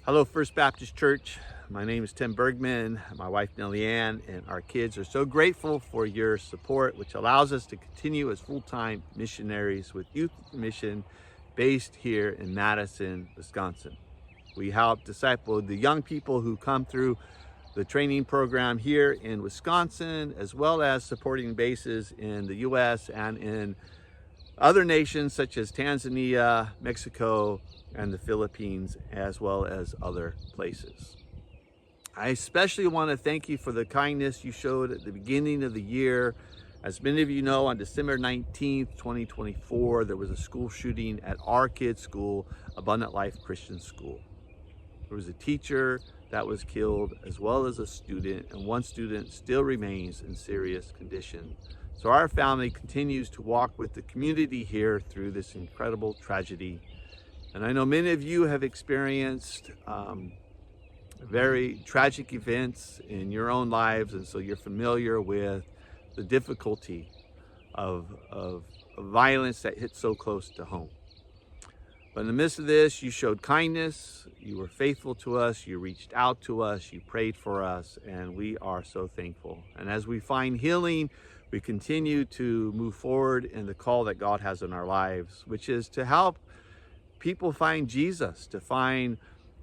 Hello, First Baptist Church. My name is Tim Bergman, my wife Nellie Ann, and our kids are so grateful for your support, which allows us to continue as full-time missionaries with Youth Mission based here in Madison, Wisconsin. We help disciple the young people who come through the training program here in Wisconsin, as well as supporting bases in the U.S. and in other nations such as Tanzania, Mexico, and the Philippines, as well as other places. I especially want to thank you for the kindness you showed at the beginning of the year. As many of you know, on December 19th, 2024, there was a school shooting at our kids' school, Abundant Life Christian School. There was a teacher that was killed, as well as a student, and one student still remains in serious condition. So our family continues to walk with the community here through this incredible tragedy. And I know many of you have experienced very tragic events in your own lives, and so you're familiar with the difficulty of violence that hits so close to home. But in the midst of this, you showed kindness, you were faithful to us, you reached out to us, you prayed for us, and we are so thankful. And as we find healing, we continue to move forward in the call that God has in our lives, which is to help people find Jesus, to find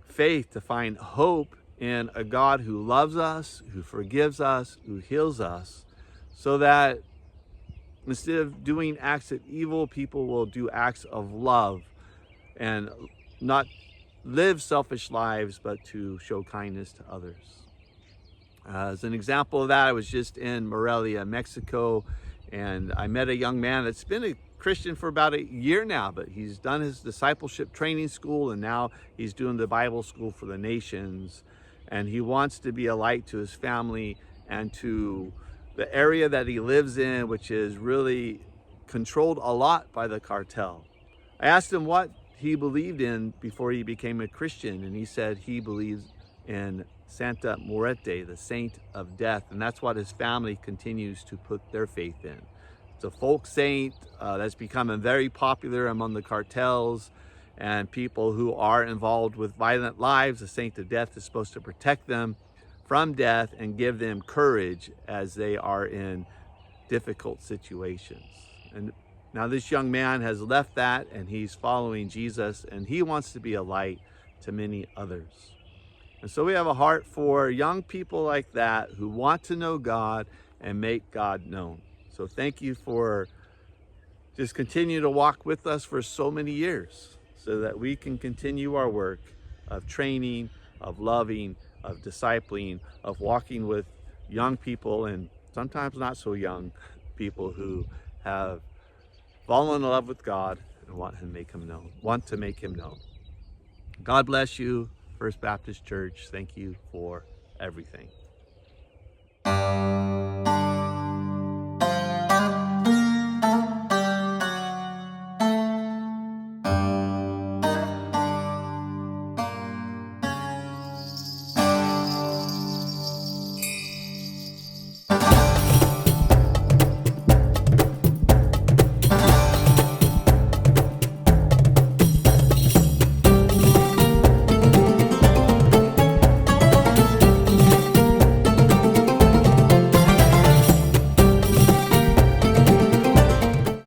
faith, to find hope in a God who loves us, who forgives us, who heals us, so that instead of doing acts of evil, people will do acts of love and not live selfish lives, but to show kindness to others. As an example of that, I was just in Morelia, Mexico, and I met a young man that's been a Christian for about a year now, but he's done his discipleship training school, and now he's doing the Bible school for the nations. And he wants to be a light to his family and to the area that he lives in, which is really controlled a lot by the cartel. I asked him what he believed in before he became a Christian, and he said he believes in Santa Muerte, the saint of death, and that's what his family continues to put their faith in. It's a folk saint that's becoming very popular among the cartels and people who are involved with violent lives. The saint of death is supposed to protect them from death and give them courage as they are in difficult situations. And now this young man has left that, and he's following Jesus, and he wants to be a light to many others. And so we have a heart for young people like that who want to know God and make God known. So thank you for just continue to walk with us for so many years so that we can continue our work of training, of loving, of discipling, of walking with young people, and sometimes not so young people who have fallen in love with God and want to make him known. God bless you, First Baptist Church. Thank you for everything.